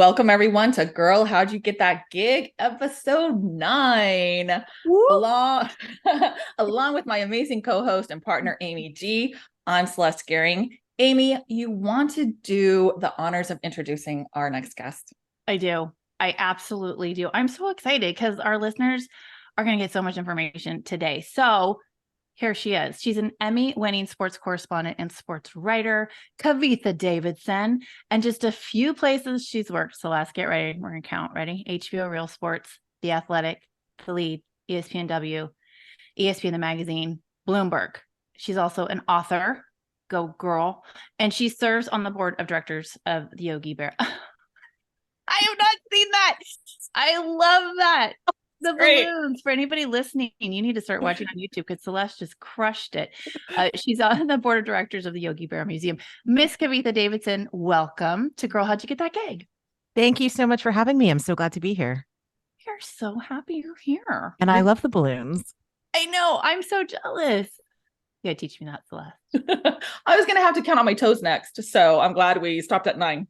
Welcome everyone to Girl, How'd You Get That Gig? Episode 9. Woo! Along, along with my amazing co-host and partner, Amy G. I'm Celeste Gehring. Amy, you want to do the honors of introducing our next guest. I do. I absolutely do. I'm so excited because our listeners are going to get so much information today. So here she is. She's an Emmy-winning sports correspondent and sports writer, Kavitha Davidson, and just a few places she's worked. So let's get ready. We're going to count. Ready? HBO Real Sports, The Athletic, The Lead, ESPNW, ESPN The Magazine, Bloomberg. She's also an author. Go girl. And she serves on the board of directors of the Yogi Bear. I have not seen that. I love that. The balloons. For anybody listening, you need to start watching on YouTube because Celeste just crushed it. She's on the board of directors of the Yogi Bear Museum. Miss Kavitha Davidson, welcome to Girl, How'd You Get That Gig? Thank you so much for having me. I'm so glad to be here. We're so happy you're here. And I love the balloons. I know. I'm so jealous. You gotta teach me that, Celeste. I was going to have to count on my toes next, so I'm glad we stopped at 9.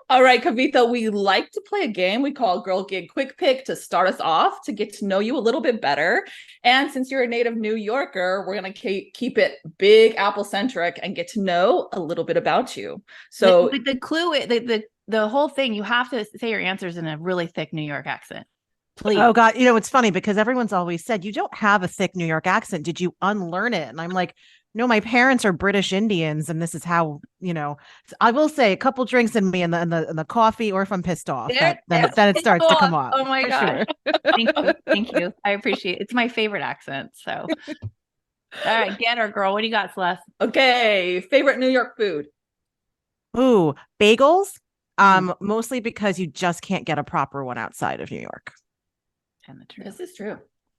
All right, Kavitha, we like to play a game we call Girl Gig Quick Pick to start us off, to get to know you a little bit better. And since you're a native New Yorker, we're going to keep it Big Apple centric and get to know a little bit about you. So the clue, the whole thing, you have to say your answers in a really thick New York accent. Please. Oh God, it's funny because everyone's always said you don't have a thick New York accent. Did you unlearn it? And I'm like, no, my parents are British Indians, and this is how, I will say a couple drinks in me in the coffee, or if I'm pissed off, then it starts to come off. Oh my God. Sure. Thank you. I appreciate it. It's my favorite accent. So all right, get her, girl. What do you got, Celeste? Okay, favorite New York food? Ooh, bagels. Mostly because you just can't get a proper one outside of New York. And the truth. This is true.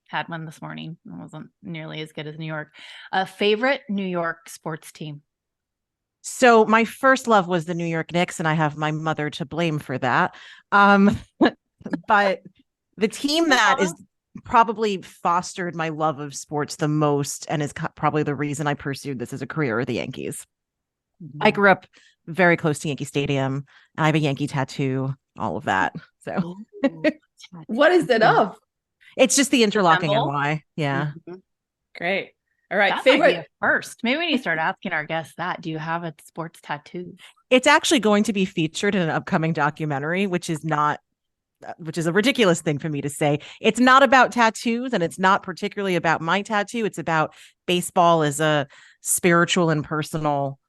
Had one this morning. It wasn't nearly as good as New York. Favorite New York sports team? So my first love was the New York Knicks, and I have my mother to blame for that. But the team that is probably fostered my love of sports the most, and is probably the reason I pursued this as a career, are the Yankees. Mm-hmm. I grew up very close to Yankee Stadium. I have a Yankee tattoo, all of that. So what is it of? It's just the interlocking NY. Yeah. Mm-hmm. Great. All right. That favorite might be a first. Maybe we need to start asking our guests that. Do you have a sports tattoo? It's actually going to be featured in an upcoming documentary, which is a ridiculous thing for me to say. It's not about tattoos, and it's not particularly about my tattoo. It's about baseball as a spiritual and personal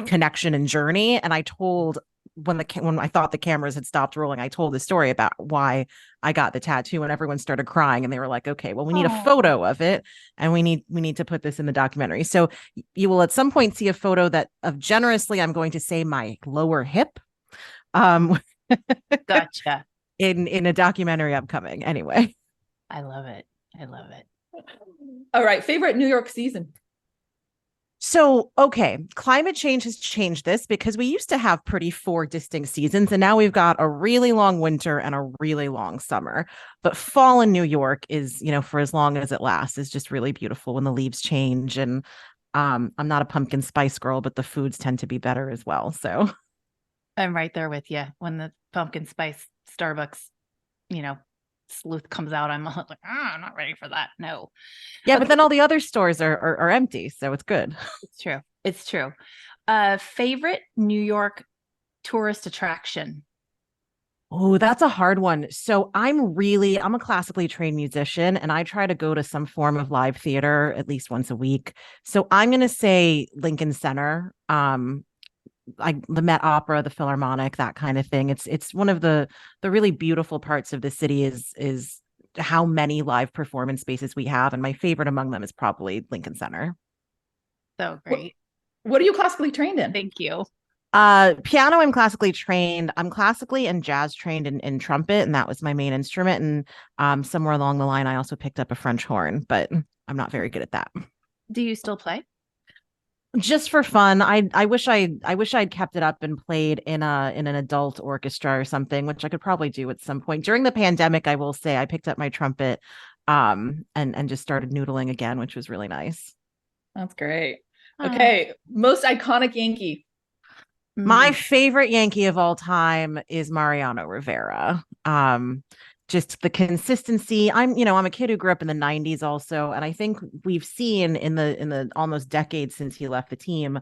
connection and journey. And I told, when I thought the cameras had stopped rolling, I told the story about why I got the tattoo, and everyone started crying, and they were like, okay, well, we need a photo of it, and we need to put this in the documentary. So you will at some point see a photo of generously, I'm going to say, my lower hip. Gotcha. In a documentary upcoming. Anyway. I love it. All right. Favorite New York season? So, okay, climate change has changed this, because we used to have 4 distinct seasons, and now we've got a really long winter and a really long summer. But fall in New York is, for as long as it lasts, is just really beautiful when the leaves change. And I'm not a pumpkin spice girl, but the foods tend to be better as well. So I'm right there with you. When the pumpkin spice Starbucks, sleuth comes out, I'm like, I'm not ready for that. No. Yeah, but then all the other stores are empty, so it's good. It's true. Favorite New York tourist attraction? Oh, that's a hard one. So I'm a classically trained musician, and I try to go to some form of live theater at least once a week. So I'm going to say Lincoln Center. The Met Opera, the Philharmonic, that kind of thing. It's one of the really beautiful parts of the city is how many live performance spaces we have, and my favorite among them is probably Lincoln Center. So great. What are you classically trained in? Thank you. Piano, I'm classically trained. I'm classically and jazz trained in trumpet, and that was my main instrument. And somewhere along the line, I also picked up a French horn, but I'm not very good at that. Do you still play? Just for fun. I wish I'd kept it up and played in an adult orchestra or something, which I could probably do at some point. During the pandemic, I will say I picked up my trumpet and just started noodling again, which was really nice. That's great. Okay. Most iconic Yankee. My favorite Yankee of all time is Mariano Rivera. Just the consistency. I'm a kid who grew up in the 90s also, and I think we've seen in the almost decade since he left the team,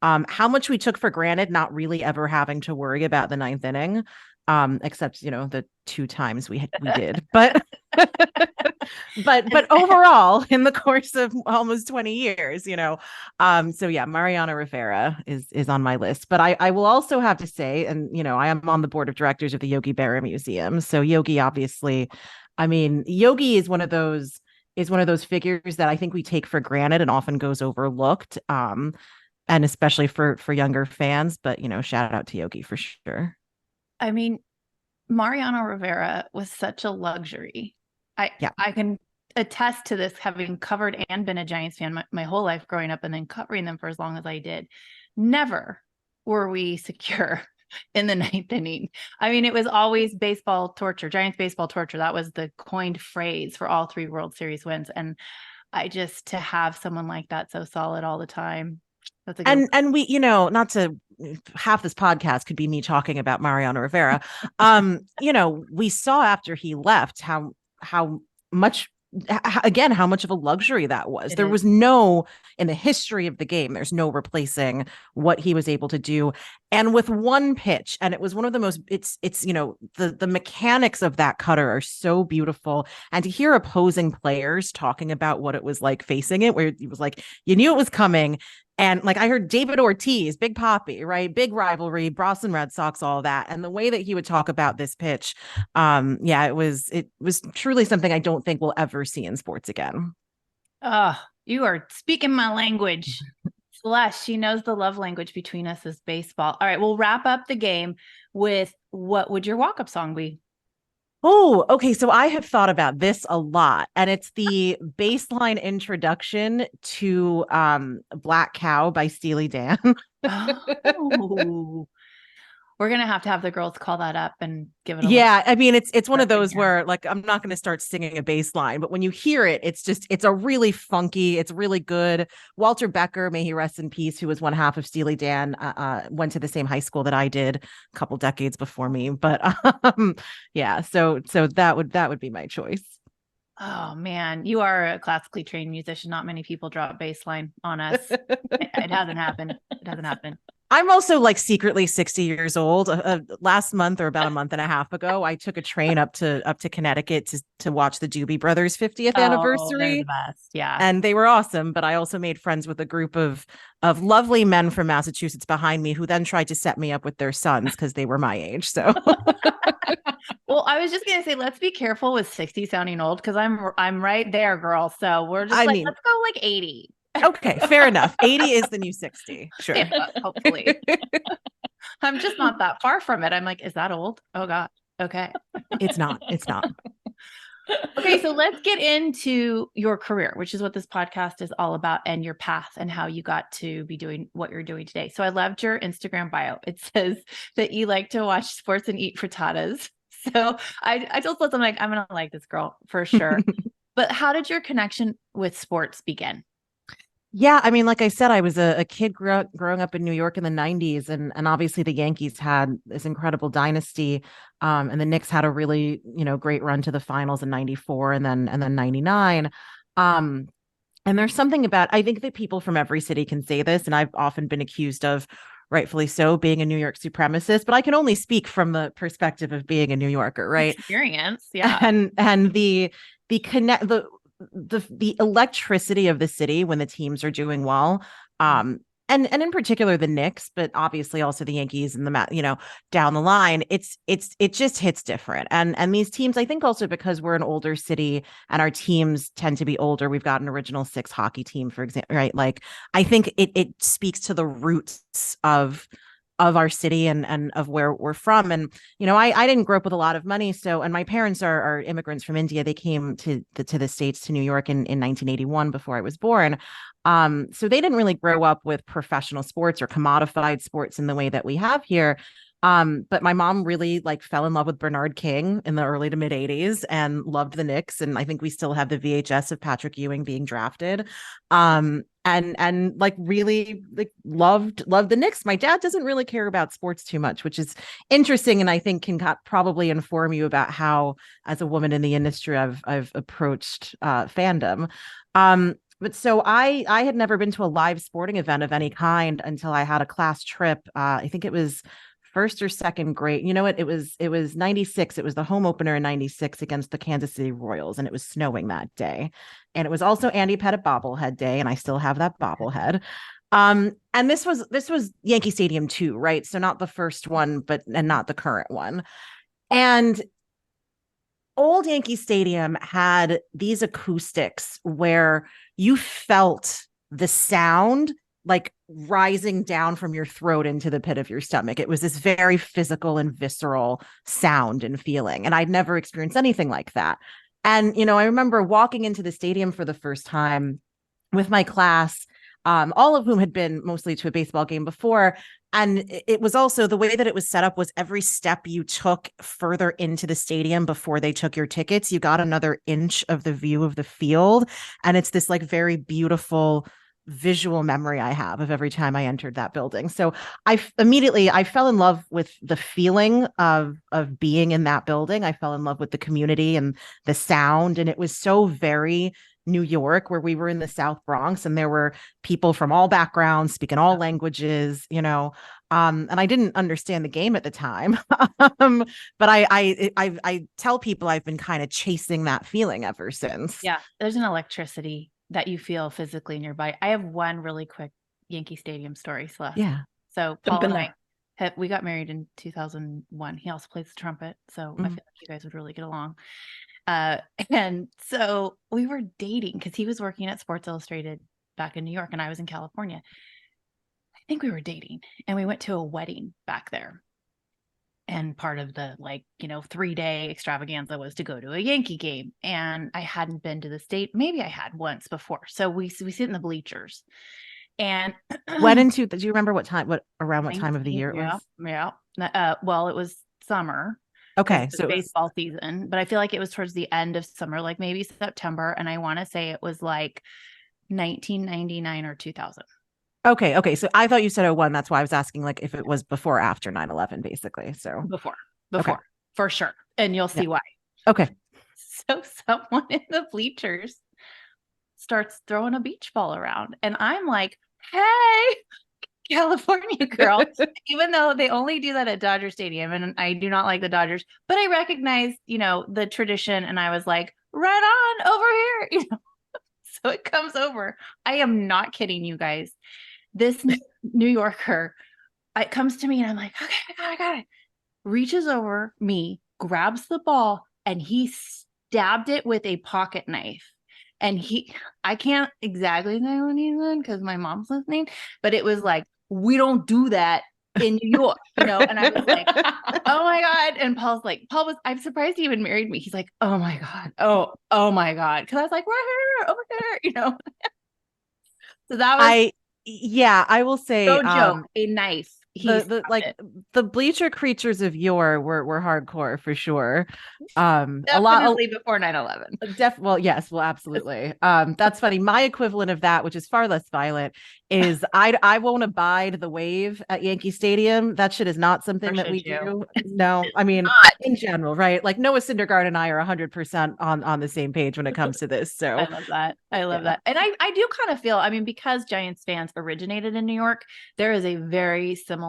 how much we took for granted not really ever having to worry about the ninth inning, except the two times we did. But but overall, in the course of almost 20 years, so yeah, Mariano Rivera is on my list. But I will also have to say, and I am on the board of directors of the Yogi Berra Museum. So Yogi, obviously, I mean, Yogi is one of those figures that I think we take for granted and often goes overlooked. And especially for younger fans, but shout out to Yogi for sure. I mean, Mariano Rivera was such a luxury. I can attest to this, having covered and been a Giants fan my whole life growing up and then covering them for as long as I did. Never were we secure in the ninth inning. I mean, it was always baseball torture, Giants baseball torture. That was the coined phrase for all 3 World Series wins. And to have someone like that so solid all the time. That's a good and we, not to half this podcast could be me talking about Mariano Rivera. We saw after he left how much how much of a luxury that was. There was no, in the history of the game, there's no replacing what he was able to do. And with one pitch, and it was one of the most, it's the mechanics of that cutter are so beautiful. And to hear opposing players talking about what it was like facing it, where it was like, you knew it was coming. And like I heard David Ortiz, Big Papi, right? Big rivalry, Boston Red Sox, all that. And the way that he would talk about this pitch, it was truly something I don't think we'll ever see in sports again. You are speaking my language. Celeste, she knows the love language between us is baseball. All right, we'll wrap up the game with, what would your walk-up song be? Oh, okay. So I have thought about this a lot, and it's the baseline introduction to Black Cow by Steely Dan. Oh, we're going to have the girls call that up and give it I mean, it's one of those where, like, I'm not going to start singing a bass line, but when you hear it, it's a really funky, it's really good. Walter Becker, may he rest in peace, who was one half of Steely Dan, went to the same high school that I did a couple decades before me. But so that would be my choice. Oh man, you are a classically trained musician. Not many people drop bass line on us. It hasn't happened. I'm also like secretly 60 years old. Last month, or about a month and a half ago, I took a train up to Connecticut to watch the Doobie Brothers 50th anniversary. They're the best. Yeah. And they were awesome, but I also made friends with a group of lovely men from Massachusetts behind me, who then tried to set me up with their sons because they were my age. So well, I was just gonna say, let's be careful with 60 sounding old, because I'm right there, girl. So we're just let's go like 80. Okay, fair enough. 80 is the new 60. Sure. Yeah, hopefully. I'm just not that far from it. I'm like, is that old? Oh God. Okay. It's not. Okay, so let's get into your career, which is what this podcast is all about, and your path and how you got to be doing what you're doing today. So I loved your Instagram bio. It says that you like to watch sports and eat frittatas. So I told Liz, I'm like, I'm going to like this girl for sure. But how did your connection with sports begin? Yeah, I mean, like I said, I was a kid growing up in New York in the 90s, and obviously the Yankees had this incredible dynasty, and the Knicks had a really great run to the finals in 94 and then 99. And there's something about, I think that people from every city can say this, and I've often been accused of, rightfully so, being a New York supremacist, but I can only speak from the perspective of being a New Yorker, right? Experience, yeah. And the electricity of the city when the teams are doing well, and in particular the Knicks, but obviously also the Yankees and the down the line, it just hits different. And these teams, I think also because we're an older city and our teams tend to be older, we've got an original 6 hockey team, for example, right? Like I think it speaks to the roots of our city and of where we're from. And, I didn't grow up with a lot of money. So, and my parents are immigrants from India. They came to the States, to New York in 1981 before I was born. So they didn't really grow up with professional sports or commodified sports in the way that we have here. But my mom really like fell in love with Bernard King in the early to mid 80s and loved the Knicks. And I think we still have the VHS of Patrick Ewing being drafted. And like really like loved the Knicks. My dad doesn't really care about sports too much, which is interesting, and I think can probably inform you about how, as a woman in the industry, I've approached fandom. But so I had never been to a live sporting event of any kind until I had a class trip. I think it was first or second grade. You know what? It was 96. It was the home opener in 96 against the Kansas City Royals, and it was snowing that day. And it was also Andy Pettitte bobblehead day, and I still have that bobblehead. And this was Yankee Stadium too, right? So not the first one, and not the current one. And old Yankee Stadium had these acoustics where you felt the sound like rising down from your throat into the pit of your stomach. It was this very physical and visceral sound and feeling. And I'd never experienced anything like that. And, I remember walking into the stadium for the first time with my class, all of whom had been mostly to a baseball game before. And it was also the way that it was set up was every step you took further into the stadium before they took your tickets, you got another inch of the view of the field. And it's this like very beautiful visual memory I have of every time I entered that building. So I fell in love with the feeling of being in that building. I fell in love with the community and the sound. And it was so very New York, where we were in the South Bronx, and there were people from all backgrounds speaking all languages, and I didn't understand the game at the time. But I tell people I've been kind of chasing that feeling ever since. Yeah, there's an electricity that you feel physically in your body. I have one really quick Yankee Stadium story, Celeste. Yeah. So Paul and we got married in 2001. He also plays the trumpet, so I feel like you guys would really get along. And so we were dating because he was working at Sports Illustrated back in New York and I was in California. I think we were dating, and we went to a wedding back there. And part of the 3-day extravaganza was to go to a Yankee game. And I hadn't been to the state. Maybe I had once before. So we sit in the bleachers. And do you remember around what time of the year it was? Yeah. Well, it was summer. Okay. So baseball season, but I feel like it was towards the end of summer, like maybe September. And I want to say it was like 1999 or 2000. Okay. So I thought you said 01. That's why I was asking like if it was before or after 9/11, basically. So before, okay. For sure. And you'll see why. Okay. So someone in the bleachers starts throwing a beach ball around. And I'm like, hey, California girl, even though they only do that at Dodger Stadium. And I do not like the Dodgers, but I recognize, the tradition. And I was like, right on over here, So it comes over. I am not kidding you guys. This New Yorker, it comes to me and I'm like, okay, I got it. Reaches over me, grabs the ball, and he stabbed it with a pocket knife. And I can't exactly say what he said because my mom's listening, but it was like, we don't do that in New York, and I was like, oh my God. And I'm surprised he even married me. He's like, oh my God. Oh my God. Cause I was like, we're here, over here, So that was, I will say, no joke, a knife. The bleacher creatures of yore were hardcore for sure. Definitely before 9/11. Well, yes, well, absolutely. That's funny. My equivalent of that, which is far less violent, is I won't abide the wave at Yankee Stadium. That shit is not something that we do. No, I mean, in general, right? Like Noah Syndergaard and I are 100% on the same page when it comes to this. So I love that. I love that. And I do kind of feel, because Giants fans originated in New York, there is a very similar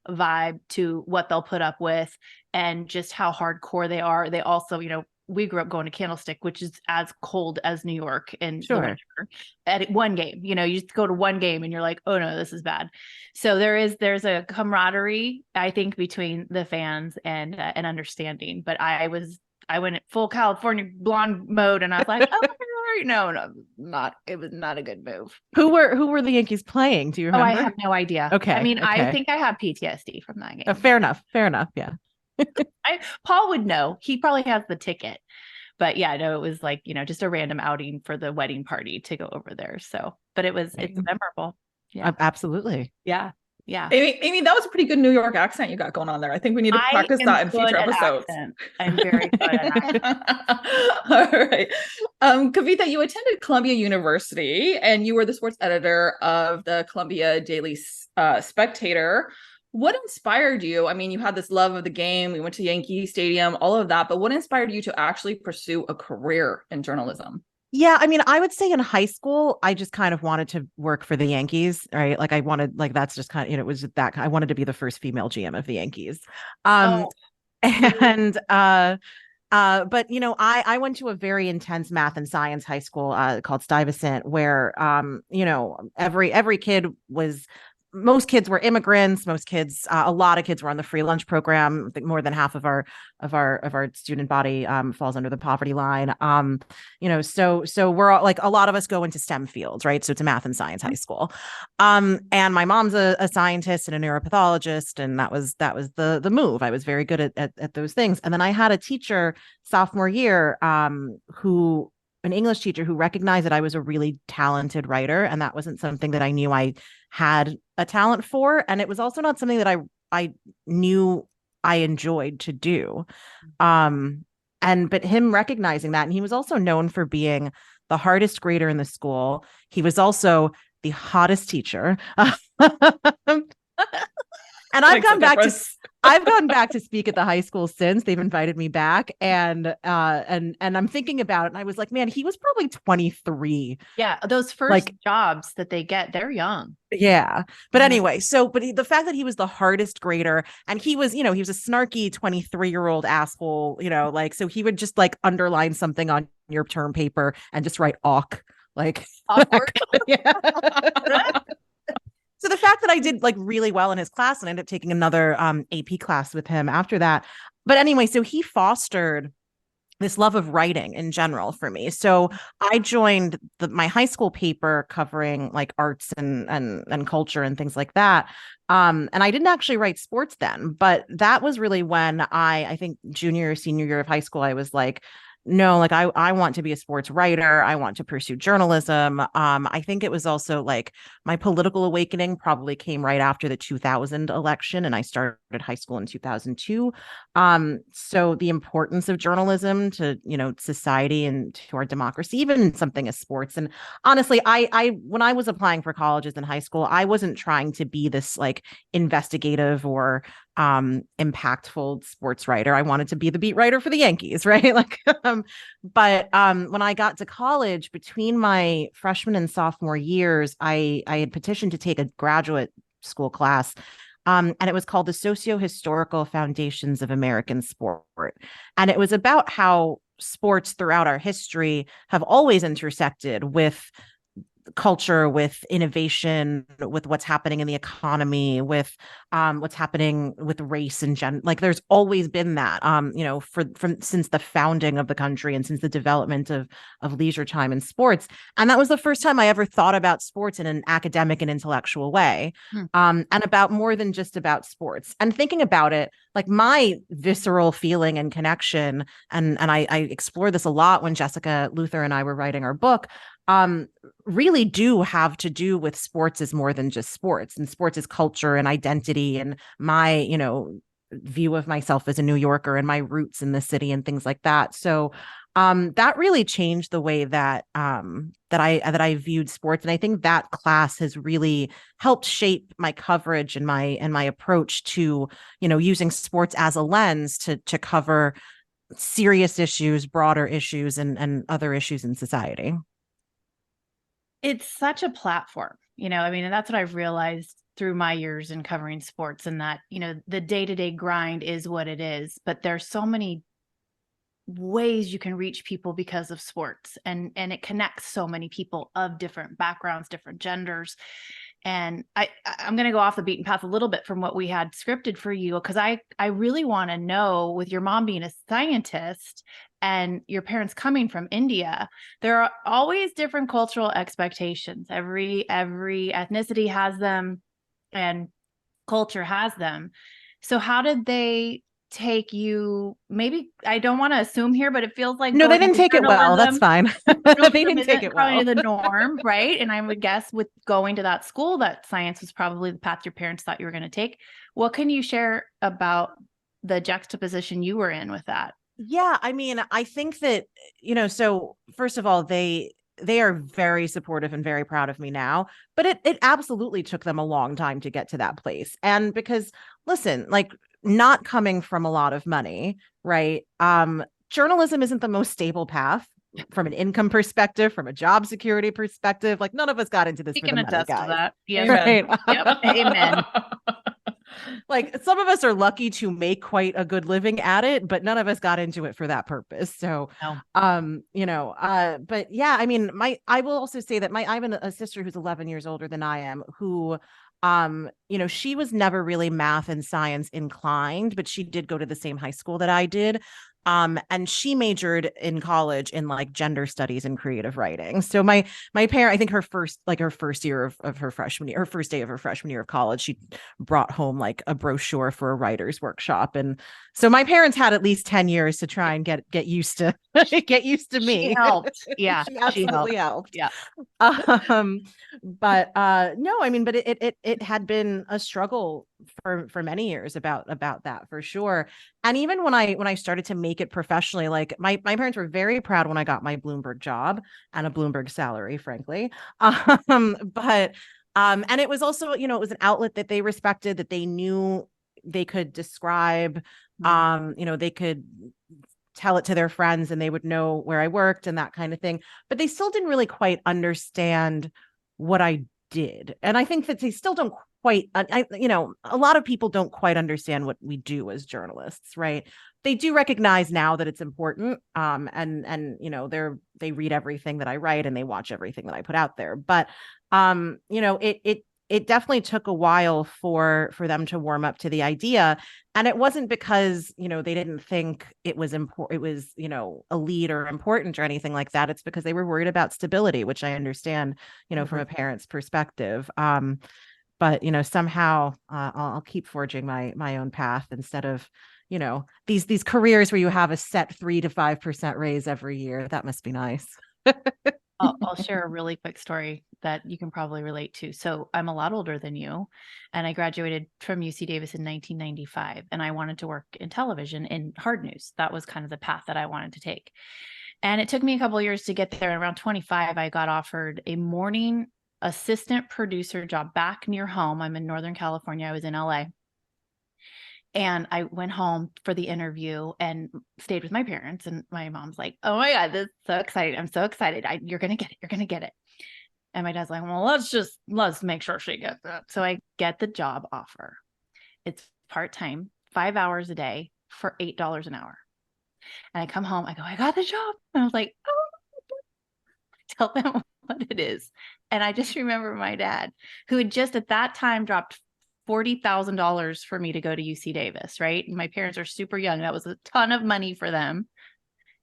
vibe to what they'll put up with and just how hardcore they are. They also, we grew up going to Candlestick, which is as cold as New York in the winter. At one game, you just go to one game and you're like, oh no, this is bad. So there's a camaraderie, I think, between the fans and an understanding. But I went full California blonde mode and I was like, oh no, not. It was not a good move. Who were the Yankees playing? Do you remember? Oh, I have no idea. Okay. I think I have PTSD from that game. Fair enough. Yeah. Paul would know. He probably has the ticket. But yeah, no, it was like, just a random outing for the wedding party to go over there. So, but it's memorable. Yeah, absolutely. Yeah. Yeah. Amy, that was a pretty good New York accent you got going on there. I think we need to I practice am that in good future at episodes. accents. I'm very good at accents. All right. Kavitha, you attended Columbia University and you were the sports editor of the Columbia Daily Spectator. What inspired you? I mean, you had this love of the game. We went to Yankee Stadium, all of that. But what inspired you to actually pursue a career in journalism? Yeah, I mean, I would say in high school, I just kind of wanted to work for the Yankees, right? Like I wanted, like that's just kind of, it was that I wanted to be the first female GM of the Yankees. Um, Oh, and but I went to a very intense math and science high school called Stuyvesant, where every kid was. Most kids were immigrants. Most kids, a lot of kids were on the free lunch program. I think more than half of our student body falls under the poverty line. So we're all, like a lot of us go into STEM fields, right? So it's a math and science high school. And my mom's a scientist and a neuropathologist, and that was the move. I was very good at those things. And then I had a teacher sophomore year, who an English teacher who recognized that I was a really talented writer, and that wasn't something that I knew I had a talent for, and it was also not something that I knew I enjoyed to do. But him recognizing that, and he was also known for being the hardest grader in the school. He was also the hottest teacher. And I've gone back to speak at the high school since. They've invited me back, and I'm thinking about it, and I was like, man, he was probably 23. yeah. Those first jobs that they get, they're young. Yeah. But anyway, the fact that he was the hardest grader, and he was a snarky 23-year-old asshole, so he would just like underline something on your term paper and just write awk, like awkward. Yeah. So the fact that I did like really well in his class and ended up taking another AP class with him after that. But anyway, so he fostered this love of writing in general for me. So I joined my high school paper covering like arts and culture and things like that. And I didn't actually write sports then, but that was really when I think junior or senior year of high school, I was like, no, like I want to be a sports writer. I want to pursue journalism. I think it was also like my political awakening probably came right after the 2000 election, and I started high school in 2002. So the importance of journalism to, society and to our democracy, even in something as sports. And honestly, I when I was applying for colleges in high school, I wasn't trying to be this like investigative or impactful sports writer. I wanted to be the beat writer for the Yankees, right? But when I got to college, between my freshman and sophomore years, I had petitioned to take a graduate school class. And it was called the Socio-Historical Foundations of American Sport. And it was about how sports throughout our history have always intersected with culture, with innovation, with what's happening in the economy, with what's happening with race and like there's always been that from since the founding of the country and since the development of leisure time in sports. And that was the first time I ever thought about sports in an academic and intellectual way, and about more than just about sports. And thinking about it, like my visceral feeling and connection, and I explore this a lot when Jessica Luther and I were writing our book, really do have to do with sports as more than just sports, and sports as culture and identity, and my, view of myself as a New Yorker and my roots in the city and things like that. So that really changed the way that I viewed sports. And I think that class has really helped shape my coverage and my approach to, using sports as a lens to cover serious issues, broader issues, and other issues in society. It's such a platform, I mean, and that's what I've realized through my years in covering sports, and that, the day-to-day grind is what it is, but there's so many ways you can reach people because of sports, and it connects so many people of different backgrounds, different genders. And I'm going to go off the beaten path a little bit from what we had scripted for you, because I really want to know, with your mom being a scientist and your parents coming from India, there are always different cultural expectations. Every ethnicity has them and culture has them. So how did they take you, maybe, I don't want to assume here, but it feels like No, they going didn't into take it well. That's journalism- fine. They journalism didn't take isn't it well. probably the norm, right? And I would guess with going to that school, that science was probably the path your parents thought you were going to take. What can you share about the juxtaposition you were in with that? Yeah, I mean, I think that, so first of all, they are very supportive and very proud of me now, but it absolutely took them a long time to get to that place. And because, listen, like, not coming from a lot of money, right? Journalism isn't the most stable path from an income perspective, from a job security perspective. Like, none of us got into this We for the can money, attest to guys. that. Yes. Amen. Right. Yep. Amen. Like, some of us are lucky to make quite a good living at it, but none of us got into it for that purpose. So, No. but yeah, I mean, I will also say that I have a sister who's 11 years older than I am, who, she was never really math and science inclined, but she did go to the same high school that I did. And she majored in college in like gender studies and creative writing. So my parent, I think her first year of her freshman year, her first day of her freshman year of college, she brought home like a brochure for a writer's workshop. And so my parents had at least 10 years to try and get used to get used to me. She helped. Yeah. She absolutely helped. Yeah. But no, I mean, but it had been a struggle for many years about that, for sure. And even when I started to make it professionally, like my parents were very proud when I got my Bloomberg job and a Bloomberg salary, frankly. But and it was also, it was an outlet that they respected, that they knew they could describe, they could tell it to their friends and they would know where I worked and that kind of thing. But they still didn't really quite understand what I did. And I think that they still don't quite, a lot of people don't quite understand what we do as journalists, right? They do recognize now that it's important. And they read everything that I write and they watch everything that I put out there. But, it definitely took a while for them to warm up to the idea. And it wasn't because, they didn't think it was important, it was, elite or important or anything like that. It's because they were worried about stability, which I understand, from a parent's perspective. But, somehow I'll keep forging my own path instead of, these careers where you have a set 3 to 5% raise every year. That must be nice. I'll share a really quick story that you can probably relate to. So I'm a lot older than you, and I graduated from UC Davis in 1995, and I wanted to work in television in hard news. That was kind of the path that I wanted to take. And it took me a couple of years to get there. Around 25, I got offered a morning assistant producer job back near home. I'm in Northern California. I was in LA. And I went home for the interview and stayed with my parents. And my mom's like, "Oh my God, this is so exciting. I'm so excited. You're going to get it. You're going to get it." And my dad's like, "Well, let's make sure she gets it." So I get the job offer. It's part-time, 5 hours a day for $8 an hour. And I come home, I go, "I got the job." And I was like, "Oh," tell them what it is. And I just remember my dad, who had just at that time dropped $40,000 for me to go to UC Davis, right? And my parents are super young. That was a ton of money for them.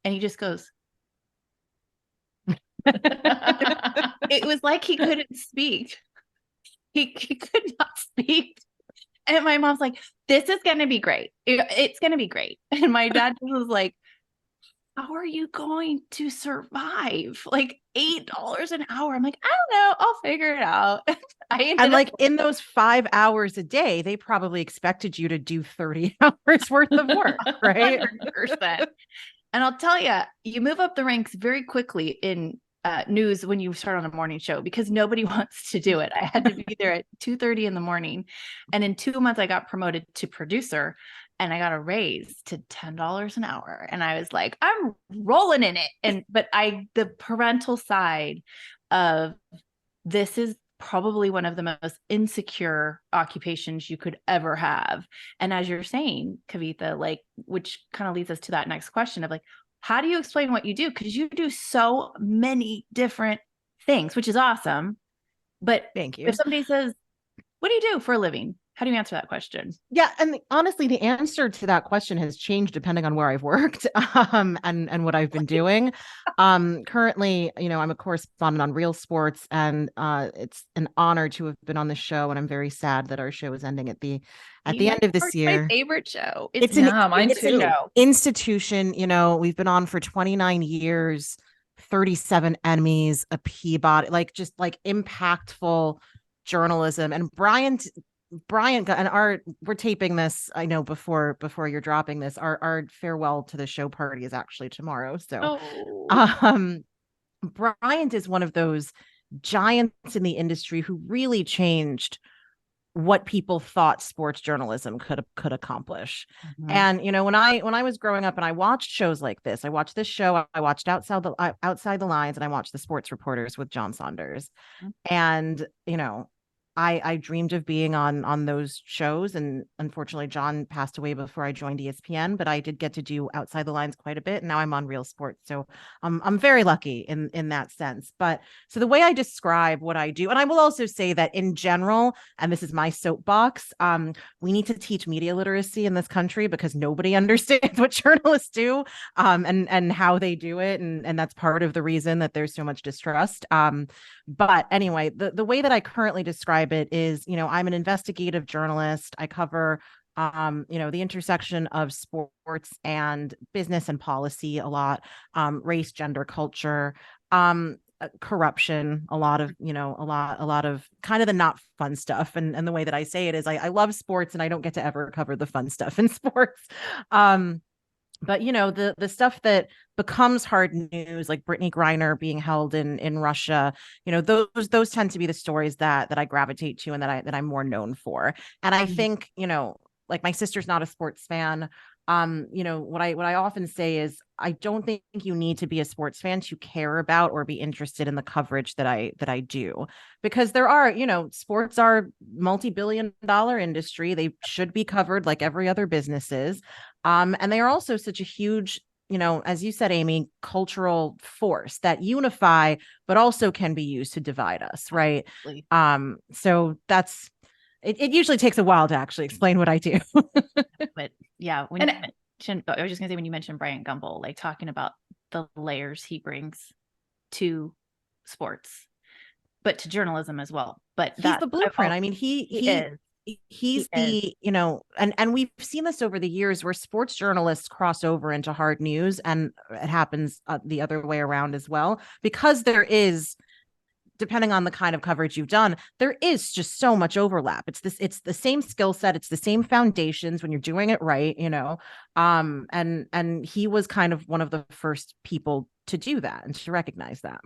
And he just goes, it was like he couldn't speak. He could not speak. And my mom's like, "This is going to be great. It's going to be great." And my dad was like, "How are you going to survive? Like $8 an hour?" I'm like, "I don't know. I'll figure it out." And like in those 5 hours a day, they probably expected you to do 30 hours worth of work, right? 100%. And I'll tell you, you move up the ranks very quickly in news when you start on a morning show, because nobody wants to do it. I had to be there at 2:30 in the morning. And in 2 months, I got promoted to producer and I got a raise to $10 an hour. And I was like, I'm rolling in it. But the parental side of this is probably one of the most insecure occupations you could ever have. And as you're saying, Kavitha, like, which kind of leads us to that next question of like, how do you explain what you do? Because you do so many different things, which is awesome. But Thank you. if somebody says, "What do you do for a living?" How do you answer that question? Yeah, and honestly, the answer to that question has changed depending on where I've worked, and what I've been doing. Currently, I'm a correspondent on Real Sports, and it's an honor to have been on the show. And I'm very sad that our show is ending at the end of this year. My favorite show. It's mine it's too. an institution. We've been on for 29 years, 37 Emmys, a Peabody, just impactful journalism. And Brian and we're taping this, I know, before you're dropping this. Our farewell to the show party is actually tomorrow. So Bryant is one of those giants in the industry who really changed what people thought sports journalism could accomplish. Mm-hmm. And when I was growing up and I watched shows like this, I watched this show, I watched Outside the Lines, and I watched The Sports Reporters with John Saunders. Mm-hmm. And I dreamed of being on those shows, and unfortunately John passed away before I joined ESPN, but I did get to do Outside the Lines quite a bit, and now I'm on Real Sports. So I'm very lucky in that sense. But so the way I describe what I do, and I will also say that in general, and this is my soapbox, we need to teach media literacy in this country because nobody understands what journalists do, and how they do it, and that's part of the reason that there's so much distrust. But anyway, the way that I currently describe it is, I'm an investigative journalist. I cover, the intersection of sports and business and policy a lot, race, gender, culture, corruption, a lot of kind of the not fun stuff. And the way that I say it is I love sports and I don't get to ever cover the fun stuff in sports. But the stuff that becomes hard news, like Brittany Griner being held in Russia, those tend to be the stories that I gravitate to and that I'm more known for. And I think, like my sister's not a sports fan. What I often say is I don't think you need to be a sports fan to care about or be interested in the coverage that I do, because there are, sports are multi-billion-dollar industry. They should be covered like every other business is. And they are also such a huge, as you said, Amy, cultural force that unify, but also can be used to divide us. Right. So that's, it usually takes a while to actually explain what I do. But yeah, I was just gonna say, when you mentioned Bryant Gumbel, like talking about the layers he brings to sports, but to journalism as well. But he's the blueprint. I mean, he's the, and we've seen this over the years where sports journalists cross over into hard news, and it happens the other way around as well, because there is, depending on the kind of coverage you've done, there is just so much overlap. It's the same skill set. It's the same foundations when you're doing it right, and he was kind of one of the first people to do that and to recognize that.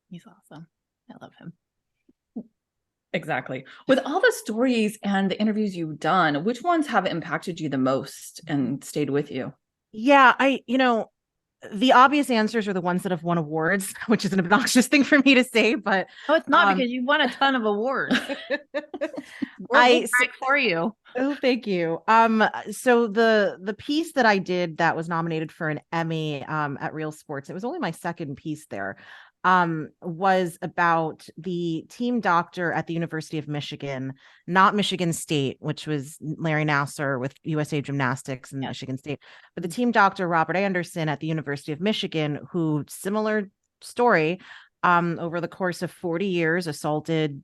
He's awesome. I love him. Exactly. With all the stories and the interviews you've done, which ones have impacted you the most and stayed with you? Yeah, the obvious answers are the ones that have won awards, which is an obnoxious thing for me to say, but it's not, because you won a ton of awards. We'll for you. Oh, thank you. So the piece that I did that was nominated for an Emmy at Real Sports, it was only my second piece there, was about the team doctor at the University of Michigan, not Michigan State, which was Larry Nassar with USA Gymnastics and Michigan State, but the team doctor, Robert Anderson at the University of Michigan, who, similar story, over the course of 40 years, assaulted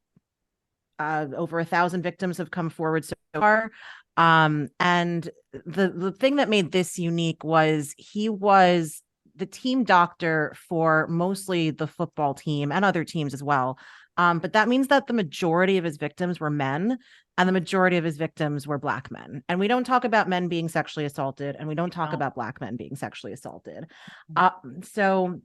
over 1,000 victims have come forward so far. And the thing that made this unique was he was the team doctor for mostly the football team and other teams as well. But that means that the majority of his victims were men, and the majority of his victims were Black men. And we don't talk about men being sexually assaulted, and we don't talk about Black men being sexually assaulted. So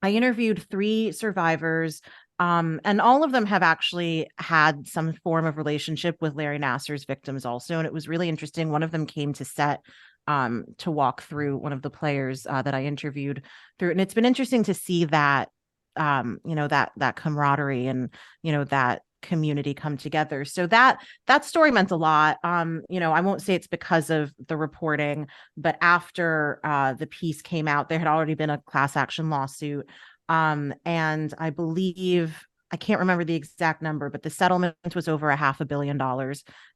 I interviewed 3 survivors, and all of them have actually had some form of relationship with Larry Nassar's victims also. And it was really interesting. One of them came to set to walk through, one of the players that I interviewed through. And it's been interesting to see that, that camaraderie and, that community come together. So that story meant a lot. I won't say it's because of the reporting, but after the piece came out, there had already been a class action lawsuit. And I believe I can't remember the exact number, but the settlement was over $500 million.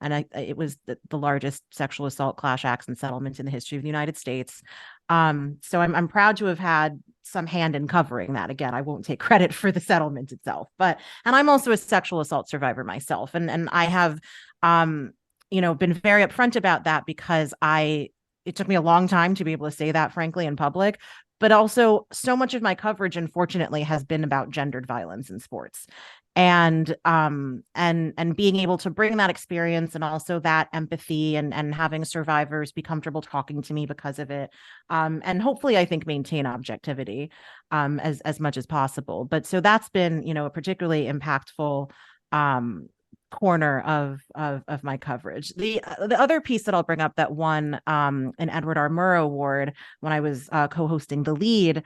And it was the largest sexual assault class action settlement in the history of the United States. So I'm proud to have had some hand in covering that. Again, I won't take credit for the settlement itself, and I'm also a sexual assault survivor myself. And I have, been very upfront about that because it took me a long time to be able to say that, frankly, in public. But also, so much of my coverage, unfortunately, has been about gendered violence in sports, and being able to bring that experience and also that empathy and having survivors be comfortable talking to me because of it, and hopefully, I think, maintain objectivity as much as possible. But so that's been, a particularly impactful corner of my coverage. The other piece that I'll bring up that won an Edward R. Murrow Award when I was co-hosting The Lead,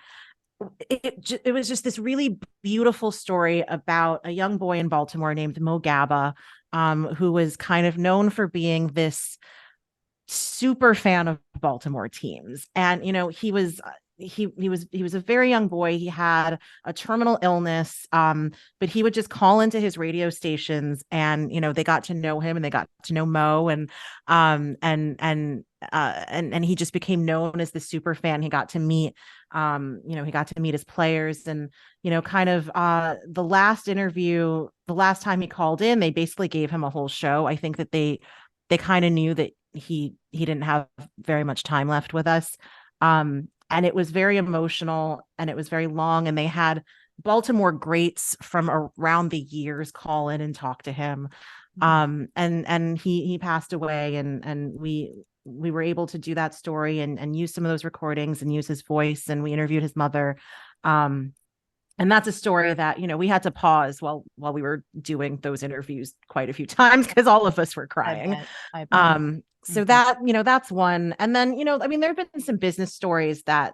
it was just this really beautiful story about a young boy in Baltimore named Mo Gaba, who was kind of known for being this super fan of Baltimore teams. And he was a very young boy. He had a terminal illness, but he would just call into his radio stations, and they got to know him and they got to know Mo, and he just became known as the super fan. He got to meet his players, and kind of the last interview, the last time he called in, they basically gave him a whole show. I think that they kind of knew that he didn't have very much time left with us. And it was very emotional and it was very long. And they had Baltimore greats from around the years call in and talk to him. And he passed away, and we were able to do that story and use some of those recordings and use his voice. And we interviewed his mother. And that's a story that, we had to pause while we were doing those interviews quite a few times because all of us were crying. I bet. So that, that's one. And then, there have been some business stories that,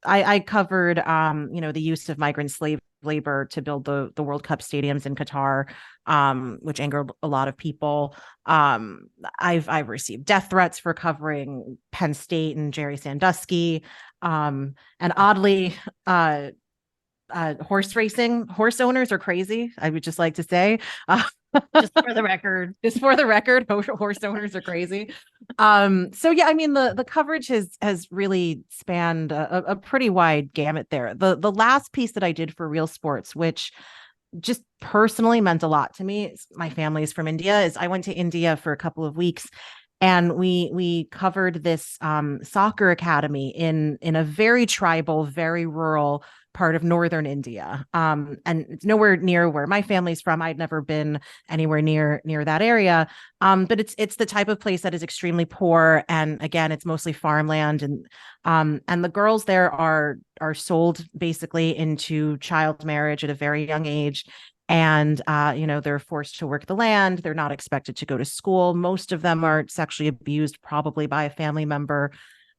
I covered, the use of migrant slave labor to build the World Cup stadiums in Qatar, which angered a lot of people. I've received death threats for covering Penn State and Jerry Sandusky. And oddly, horse owners are crazy. I would just like to say, Just for the record, horse owners are crazy. So yeah, the coverage has really spanned a pretty wide gamut there. The last piece that I did for Real Sports, which just personally meant a lot to me, my family is from India, is I went to India for a couple of weeks. And we covered this soccer academy in a very tribal, very rural part of northern India. And it's nowhere near where my family's from. I'd never been anywhere near that area. But it's the type of place that is extremely poor. And again, it's mostly farmland. And the girls there are sold basically into child marriage at a very young age. And, they're forced to work the land. They're not expected to go to school. Most of them are sexually abused, probably by a family member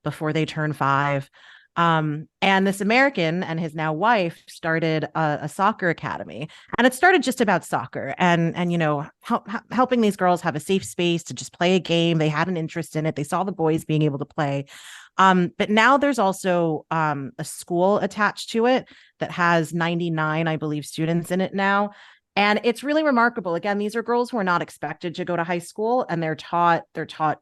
before they turn 5. And this American and his now wife started a soccer academy, and it started just about soccer and helping these girls have a safe space to just play a game. They had an interest in it. They saw the boys being able to play. But now there's also a school attached to it that has 99, I believe, students in it now. And it's really remarkable. Again, these are girls who are not expected to go to high school, and they're taught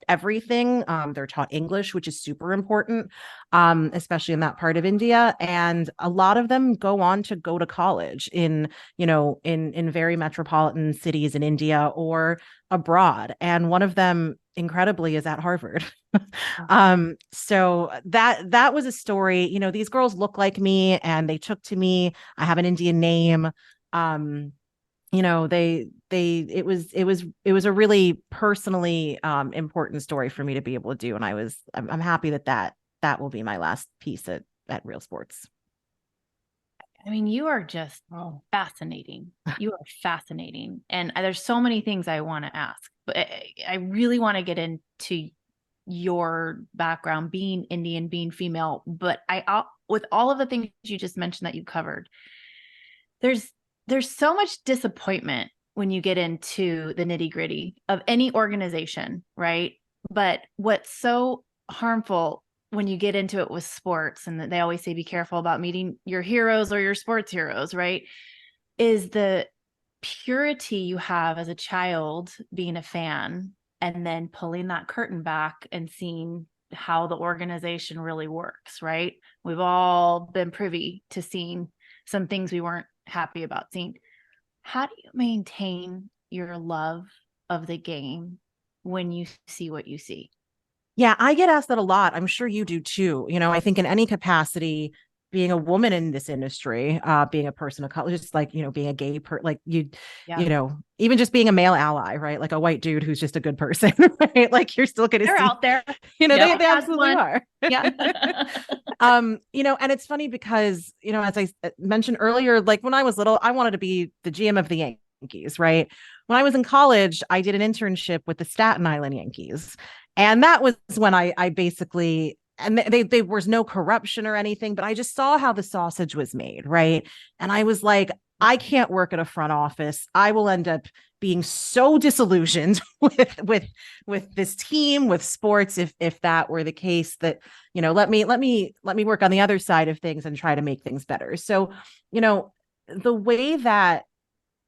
everything. They're taught English, which is super important, especially in that part of India. And a lot of them go on to go to college in very metropolitan cities in India or abroad. And one of them, incredibly, is at Harvard. So that was a story. These girls look like me and they took to me. I have an Indian name. It was a really personally important story for me to be able to do. And I'm happy that will be my last piece at Real Sports. You are just fascinating. You are fascinating. And there's so many things I want to ask, but I really want to get into your background, being Indian, being female. But with all of the things you just mentioned that you covered, there's so much disappointment when you get into the nitty gritty of any organization, right? But what's so harmful when you get into it with sports, and they always say, be careful about meeting your heroes or your sports heroes, right? is the purity you have as a child being a fan, and then pulling that curtain back and seeing how the organization really works, right? We've all been privy to seeing some things we weren't happy about seeing. How do you maintain your love of the game when you see what you see? Yeah, I get asked that a lot. I'm sure you do too. I think in any capacity, being a woman in this industry, being a person of color, just like, being a gay like even just being a male ally, right? Like a white dude who's just a good person, right? Like you're still going to They're see, out there. they absolutely are. Yeah. And it's funny because, as I mentioned earlier, like when I was little, I wanted to be the GM of the Yankees, right? When I was in college, I did an internship with the Staten Island Yankees. And that was when I basically, and they was no corruption or anything, but I just saw how the sausage was made, right? And I was like, I can't work at a front office. I will end up being so disillusioned with this team, with sports, if that were the case, that let me work on the other side of things and try to make things better. So, the way that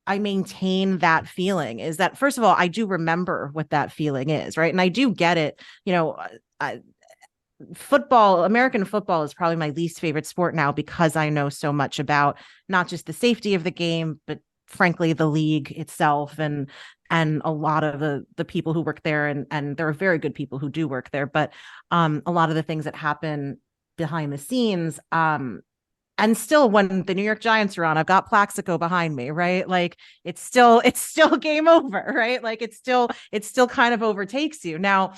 I maintain that feeling is that, first of all, I do remember what that feeling is, right? And I do get it. American football is probably my least favorite sport now because I know so much about not just the safety of the game, but frankly, the league itself and a lot of the people who work there. And there are very good people who do work there, but a lot of the things that happen behind the scenes, and still, when the New York Giants are on, I've got Plaxico behind me, right? Like it's still game over, right? Like it still kind of overtakes you. Now,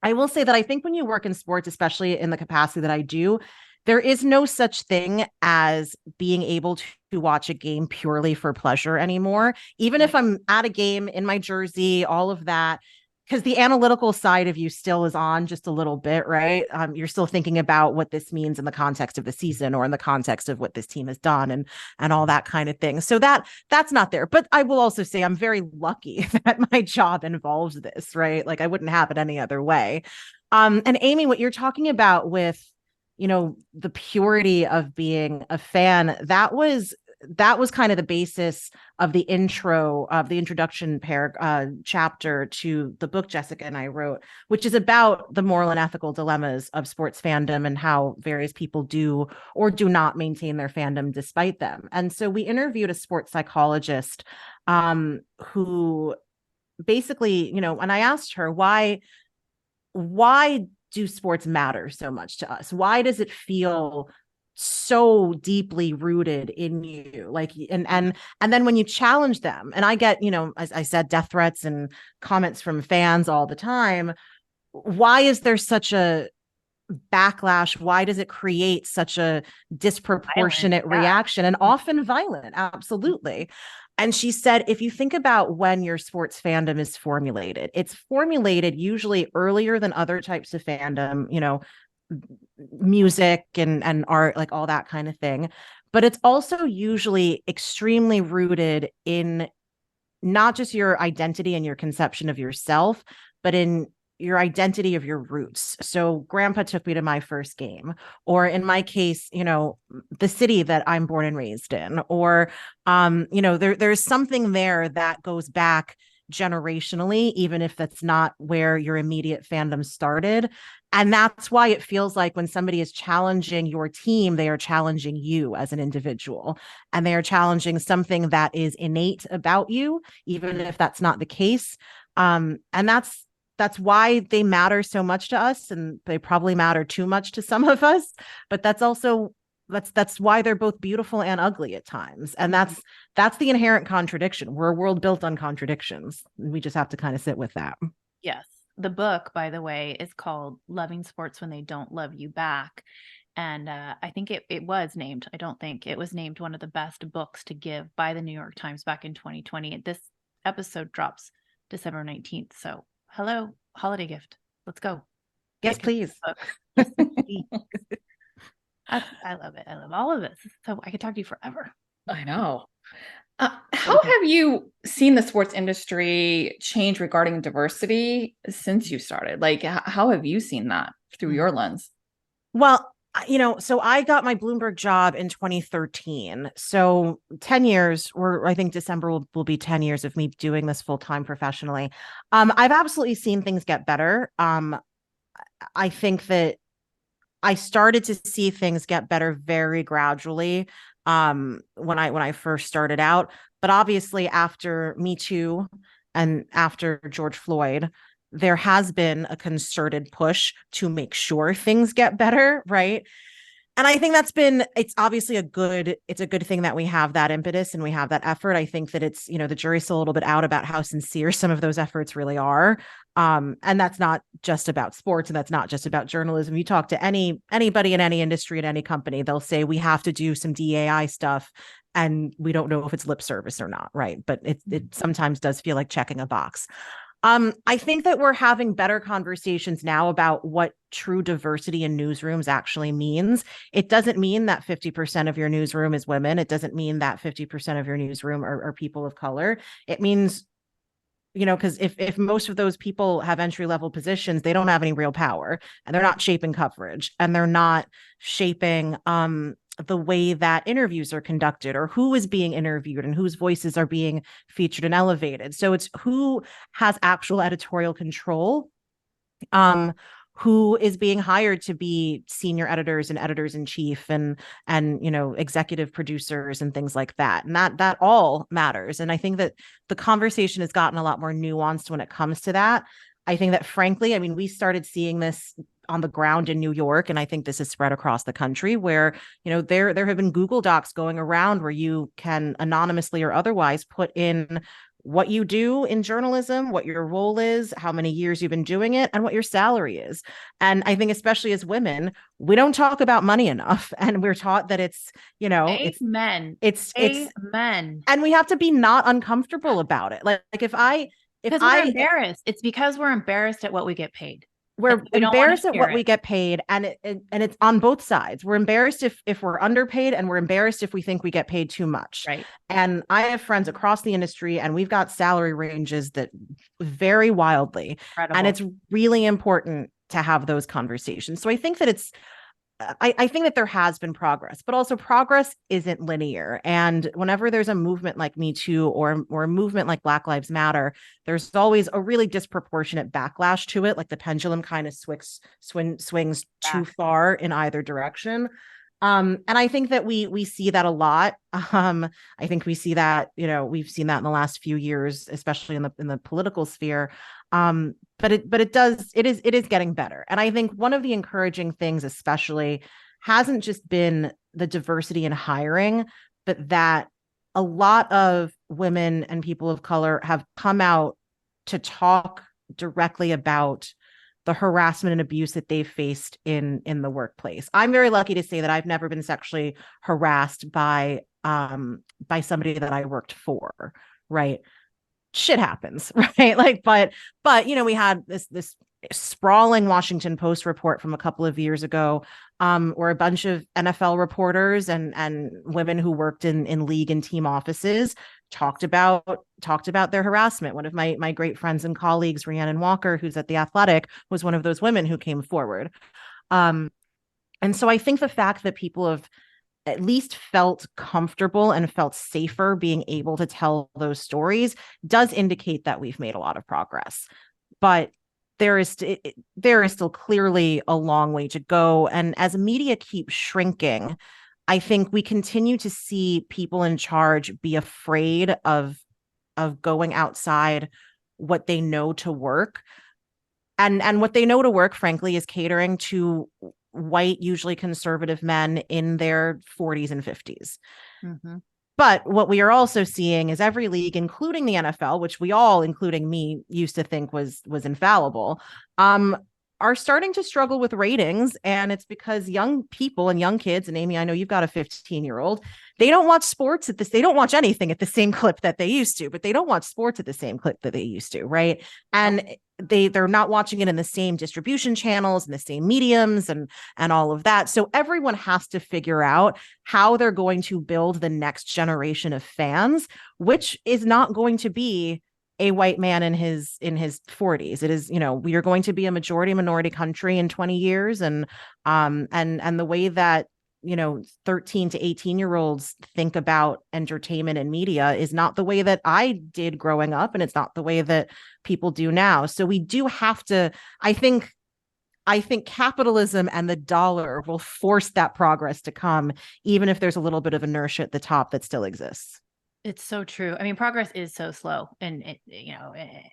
I will say that I think when you work in sports, especially in the capacity that I do, there is no such thing as being able to watch a game purely for pleasure anymore. Even if I'm at a game in my jersey, all of that, because the analytical side of you still is on just a little bit, right? You're still thinking about what this means in the context of the season or in the context of what this team has done and all that kind of thing. So that's not there. But I will also say I'm very lucky that my job involves this, right? Like I wouldn't have it any other way. And Amy, what you're talking about with, the purity of being a fan, that was kind of the basis of the introduction chapter to the book Jessica and I wrote, which is about the moral and ethical dilemmas of sports fandom and how various people do or do not maintain their fandom despite them. And so we interviewed a sports psychologist who basically, and I asked her, why do sports matter so much to us? Why does it feel so deeply rooted in you? Like, and then when you challenge them, and I get, as I said, death threats and comments from fans all the time. Why is there such a backlash? Why does it create such a disproportionate reaction and often violent? Absolutely. And she said, if you think about when your sports fandom is formulated, it's formulated usually earlier than other types of fandom, music and art, like all that kind of thing. But it's also usually extremely rooted in not just your identity and your conception of yourself, but in your identity of your roots. So grandpa took me to my first game, or in my case, the city that I'm born and raised in, or, there's something there that goes back generationally, even if that's not where your immediate fandom started. And that's why it feels like when somebody is challenging your team, they are challenging you as an individual, and they are challenging something that is innate about you, even if that's not the case. And that's why they matter so much to us, and they probably matter too much to some of us, but that's why they're both beautiful and ugly at times. And that's the inherent contradiction. We're a world built on contradictions. We just have to kind of sit with that. Yes. The book, by the way, is called Loving Sports When They Don't Love You Back. And I think it was named, I don't think it was named one of the best books to give by the New York Times back in 2020. This episode drops December 19th. So hello, holiday gift. Let's go. Yes, please. I love it. I love all of this. So I could talk to you forever. I know. How have you seen the sports industry change regarding diversity since you started? Like, how have you seen that through your lens? Well, So I got my Bloomberg job in 2013. So 10 years, or I think December will be 10 years of me doing this full time professionally. I've absolutely seen things get better. I think that I started to see things get better very gradually when I first started out. But obviously, after Me Too and after George Floyd, there has been a concerted push to make sure things get better, right? And I think it's obviously it's a good thing that we have that impetus and we have that effort. I think that the jury's still a little bit out about how sincere some of those efforts really are. And that's not just about sports, and that's not just about journalism. You talk to anybody in any industry, in any company, they'll say we have to do some DAI stuff, and we don't know if it's lip service or not, right? But it sometimes does feel like checking a box. I think that we're having better conversations now about what true diversity in newsrooms actually means. It doesn't mean that 50% of your newsroom is women. It doesn't mean that 50% of your newsroom are people of color. It means, because if most of those people have entry level positions, they don't have any real power, and they're not shaping coverage, and they're not shaping the way that interviews are conducted, or who is being interviewed and whose voices are being featured and elevated. So it's who has actual editorial control, who is being hired to be senior editors and editors in chief and executive producers and things like that. And that all matters. And I think that the conversation has gotten a lot more nuanced when it comes to that. I think that, frankly, we started seeing this on the ground in New York, and I think this is spread across the country, where there have been Google Docs going around where you can anonymously or otherwise put in what you do in journalism, what your role is, how many years you've been doing it, and what your salary is. And I think, especially as women, we don't talk about money enough, and we're taught that it's Amen. It's Amen. and we have to be not uncomfortable about it. Like if we're embarrassed. It's because we're embarrassed at what we get paid. We're embarrassed at what we get paid, and it's on both sides. We're embarrassed if we're underpaid, and we're embarrassed if we think we get paid too much. Right. And I have friends across the industry, and we've got salary ranges that vary wildly. Incredible. And it's really important to have those conversations. So I think that I think that there has been progress, but also progress isn't linear. And whenever there's a movement like Me Too or a movement like Black Lives Matter, there's always a really disproportionate backlash to it. Like the pendulum kind of swings too far in either direction. And I think that we see that a lot. I think we see that, we've seen that in the last few years, especially in the political sphere. But it is getting better. And I think one of the encouraging things, especially, hasn't just been the diversity in hiring, but that a lot of women and people of color have come out to talk directly about the harassment and abuse that they've faced in the workplace. I'm very lucky to say that I've never been sexually harassed by somebody that I worked for, right? Shit happens, right? But we had this sprawling Washington Post report from a couple of years ago, where a bunch of NFL reporters and women who worked in league and team offices talked about their harassment. One of my great friends and colleagues, Rhiannon Walker, who's at The Athletic, was one of those women who came forward. And so I think the fact that people have at least felt comfortable and felt safer being able to tell those stories does indicate that we've made a lot of progress. But there is still clearly a long way to go. And as media keeps shrinking, I think we continue to see people in charge be afraid of going outside what they know to work. And what they know to work, frankly, is catering to white, usually conservative men in their 40s and 50s. Mm-hmm. But what we are also seeing is every league, including the NFL, which we all, including me, used to think was infallible, are starting to struggle with ratings. And it's because young people and young kids, and Amy, I know you've got a 15-year-old, they don't watch sports they don't watch anything at the same clip that they used to, but they don't watch sports at the same clip that they used to, right? And they're not watching it in the same distribution channels and the same mediums and all of that. So everyone has to figure out how they're going to build the next generation of fans, which is not going to be a white man in his 40s. It is, we are going to be a majority minority country in 20 years. And the way that 13 to 18-year-olds think about entertainment and media is not the way that I did growing up, and it's not the way that people do now. So we do have to, I think capitalism and the dollar will force that progress to come, even if there's a little bit of inertia at the top that still exists. It's so true. I mean, progress is so slow, and in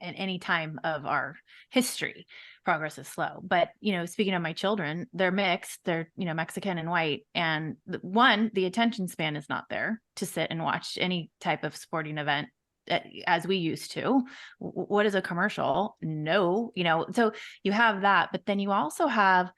any time of our history, progress is slow. But speaking of my children, they're mixed. They're Mexican and white, and the attention span is not there to sit and watch any type of sporting event as we used to. What is a commercial? No, So you have that, but then you also have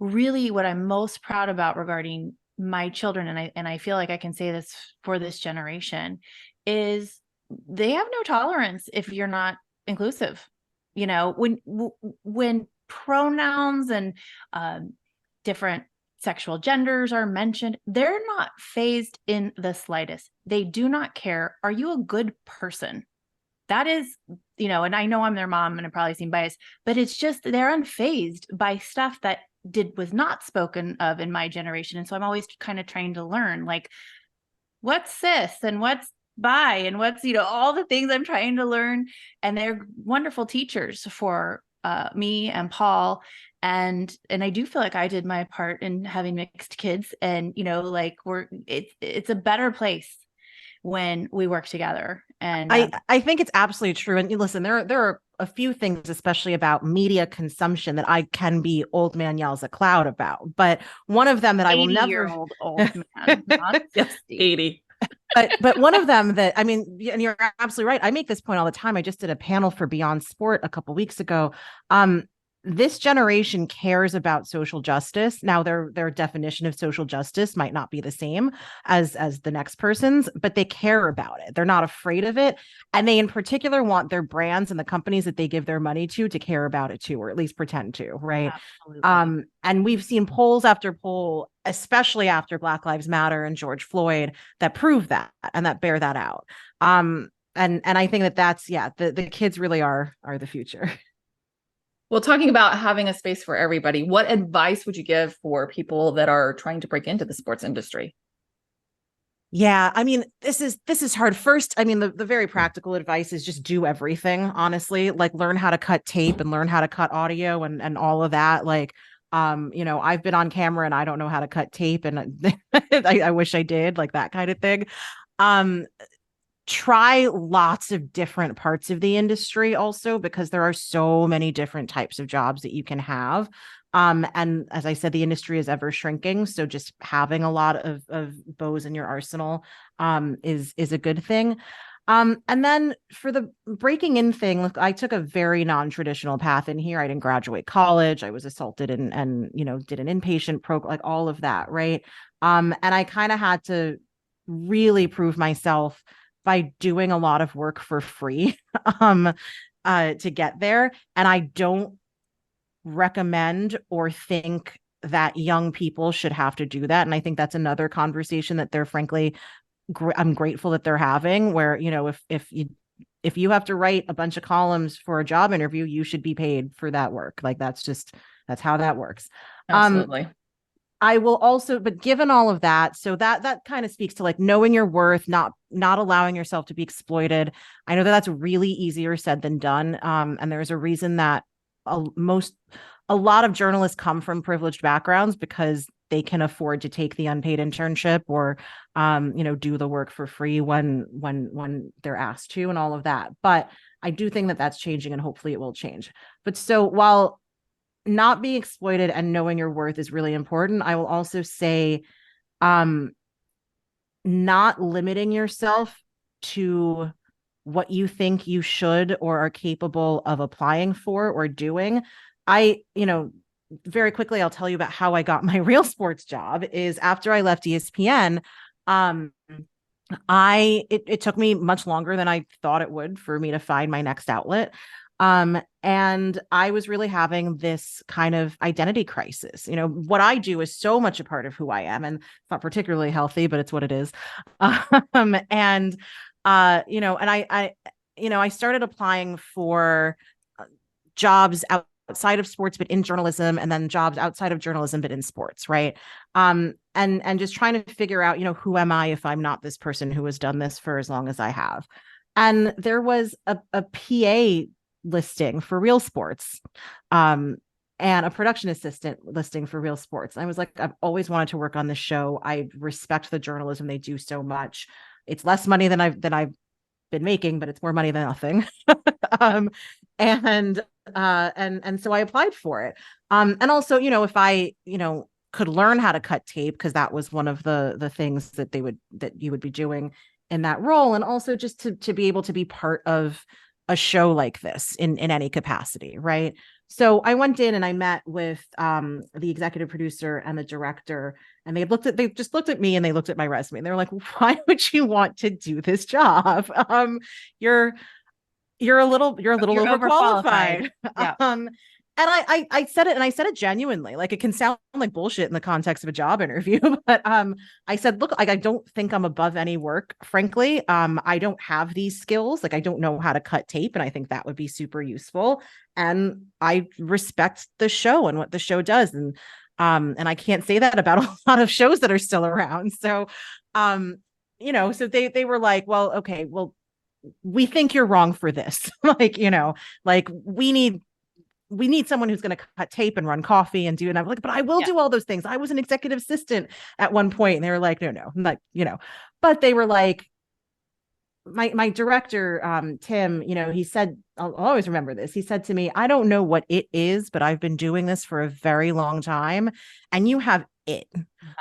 really what I'm most proud about regarding my children, and I feel like I can say this for this generation, is they have no tolerance if you're not inclusive. When pronouns and different sexual genders are mentioned, they're not fazed in the slightest. They do not care. Are you a good person? That is, and I know I'm their mom and I probably seem biased, but it's just they're unfazed by stuff that was not spoken of in my generation. And so I'm always kind of trying to learn, like, what's cis and what's bi and what's, all the things I'm trying to learn. And they're wonderful teachers for me and Paul. And I do feel like I did my part in having mixed kids, and, it's a better place when we work together. And I think it's absolutely true. And listen, there are a few things, especially about media consumption, that I can be old man yells at cloud about. But one of them that I will never old man, not just 80. But one of them that, I mean, and you're absolutely right. I make this point all the time. I just did a panel for Beyond Sport a couple weeks ago. This generation cares about social justice. Now, their definition of social justice might not be the same as the next person's, but they care about it. They're not afraid of it. And they in particular want their brands and the companies that they give their money to care about it too, or at least pretend to, right? Absolutely. And we've seen polls after poll, especially after Black Lives Matter and George Floyd, that prove that and that bear that out. And I think that's the kids really are the future. Well, talking about having a space for everybody, what advice would you give for people that are trying to break into the sports industry? Yeah, I mean, this is hard. First, I mean, the very practical advice is just do everything, honestly, like learn how to cut tape and learn how to cut audio and all of that. Like, I've been on camera and I don't know how to cut tape, and I wish I did, like that kind of thing. Try lots of different parts of the industry also, because there are so many different types of jobs that you can have. And as I said, the industry is ever shrinking. So just having a lot of bows in your arsenal is a good thing. And then for the breaking in thing, look, I took a very non-traditional path in here. I didn't graduate college. I was assaulted and did an inpatient program, like all of that, right? And I kind of had to really prove myself by doing a lot of work for free to get there. And I don't recommend or think that young people should have to do that. And I think that's another conversation that they're frankly, I'm grateful that they're having, where, if you have to write a bunch of columns for a job interview, you should be paid for that work. Like that's how that works. Absolutely. I will also, but given all of that, so that kind of speaks to like knowing your worth, not allowing yourself to be exploited. I know that that's really easier said than done. And there's a reason that a lot of journalists come from privileged backgrounds, because they can afford to take the unpaid internship or, do the work for free when they're asked to and all of that. But I do think that that's changing, and hopefully it will change. But so while not being exploited and knowing your worth is really important, I will also say, not limiting yourself to what you think you should or are capable of applying for or doing. Very quickly, I'll tell you about how I got my real sports job. Is after I left ESPN, it took me much longer than I thought it would for me to find my next outlet. And I was really having this kind of identity crisis. What I do is so much a part of who I am, and it's not particularly healthy, but it's what it is. And I I started applying for jobs outside of sports, but in journalism, and then jobs outside of journalism, but in sports. Right. And just trying to figure out, who am I if I'm not this person who has done this for as long as I have? And there was a PA listing for Real Sports. And a production assistant listing for Real Sports. And I was like, I've always wanted to work on the show. I respect the journalism they do so much. It's less money than I've been making, but it's more money than nothing. um, and so I applied for it. And also, if I, could learn how to cut tape, because that was one of the things that you would be doing in that role, and also just to be able to be part of a show like this in any capacity, right? So I went in and I met with the executive producer and the director, and they just looked at me and they looked at my resume and they were like, why would you want to do this job? You're a little overqualified. Yeah. And I said it, and I said it genuinely. Like, it can sound like bullshit in the context of a job interview, but I said, look, like, I don't think I'm above any work, frankly. I don't have these skills. Like, I don't know how to cut tape, and I think that would be super useful. And I respect the show and what the show does. And I can't say that about a lot of shows that are still around. So so they were like, well, okay, well, we think you're wrong for this. Like, like, we need someone who's going to cut tape and run coffee and do, and I'm like, but I will do all those things. I was an executive assistant at one point, and they were like, no, like, but they were like, my director, Tim, he said, I'll always remember this. He said to me, I don't know what it is, but I've been doing this for a very long time, and you have it.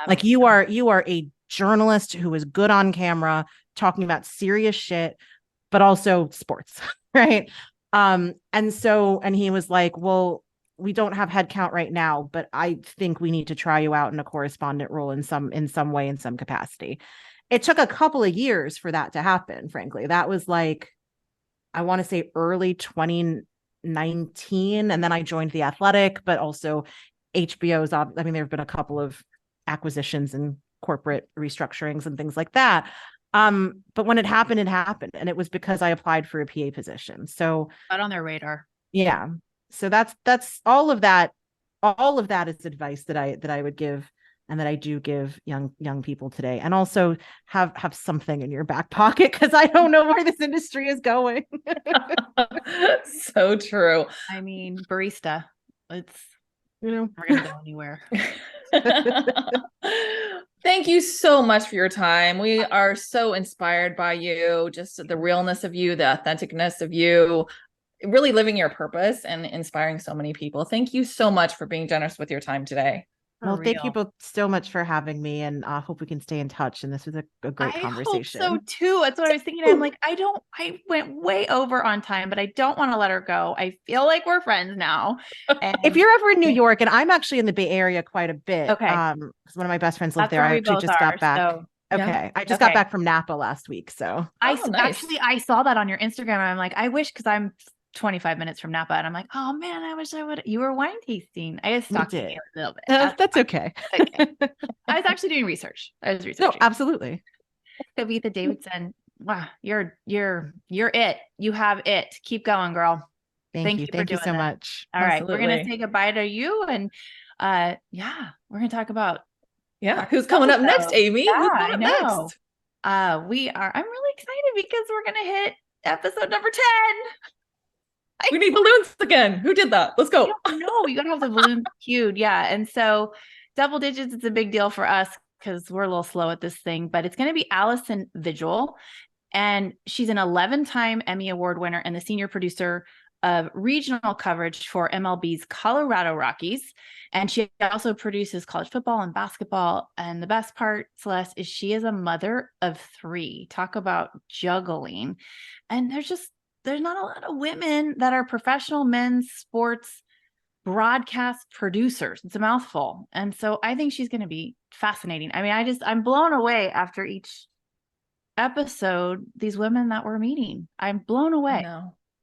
Like, you are a journalist who is good on camera, talking about serious shit, but also sports. Right. And he was like, well, we don't have headcount right now, but I think we need to try you out in a correspondent role in some way, in some capacity. It took a couple of years for that to happen. Frankly, that was like, I want to say early 2019. And then I joined The Athletic, but also HBO's. I mean, there have been a couple of acquisitions and corporate restructurings and things like that. But when it happened, and it was because I applied for a PA position. So not on their radar. Yeah. So that's all of that. All of that is advice that I would give, and that I do give young people today. And also have something in your back pocket, because I don't know where this industry is going. So true. I mean, barista. It's we're gonna go anywhere. Thank you so much for your time. We are so inspired by you, just the realness of you, the authenticness of you, really living your purpose and inspiring so many people. Thank you so much for being generous with your time today. Well, thank you both so much for having me, and I hope we can stay in touch. And this was a great conversation. I hope so too. That's what I was thinking. I'm like, I went way over on time, but I don't want to let her go. I feel like we're friends now. And if you're ever in New York, and I'm actually in the Bay Area quite a bit. Okay. Because one of my best friends lived there. I actually just got back. So, okay. I just got back from Napa last week. So nice. I saw that on your Instagram. And I'm like, I wish, because I'm 25 minutes from Napa, and I'm like, oh man, I wish I would. You were wine tasting. I just stalked you a little bit. That's okay. Okay. I was actually doing research. I was researching. No, absolutely. Kavitha Davidson. Wow, you're it. You have it. Keep going, girl. Thank you. Thank you so much. All right, we're gonna say goodbye to you, and we're gonna talk about who's coming up next, Amy? Yeah, who's coming up next? I'm really excited because we're gonna hit episode number 10. We need balloons again. Who did that? Let's go. No, you gotta have the balloons cued. Yeah. And so double digits is a big deal for us because we're a little slow at this thing, but it's going to be Allison Vigil. And she's an 11-time Emmy Award winner and the senior producer of regional coverage for MLB's Colorado Rockies. And she also produces college football and basketball. And the best part, Celeste, is she is a mother of 3. Talk about juggling. And there's not a lot of women that are professional men's sports broadcast producers. It's a mouthful. And so I think she's going to be fascinating. I mean, I'm blown away after each episode, these women that we're meeting. I'm blown away.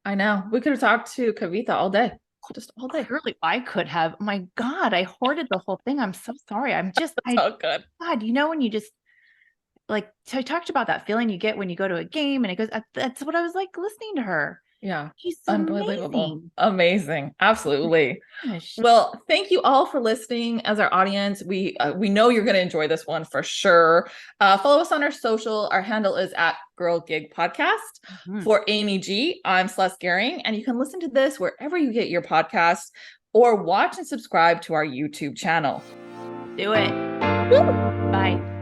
I know. We could have talked to Kavitha all day. Just all day. Really, I could have. Oh my God, I hoarded the whole thing. I'm so sorry. All good. God, when you just, like I talked about that feeling you get when you go to a game, and it goes, that's what I was like listening to her. Yeah. She's Unbelievable. amazing. Amazing. Absolutely. Gosh. Well, thank you all for listening as our audience. We know you're going to enjoy this one for sure. Follow us on our social. Our handle is at Girl Gig Podcast. For Amy G, I'm Celeste Gehring, and you can listen to this wherever you get your podcasts or watch and subscribe to our YouTube channel. Do it. Woo! Bye.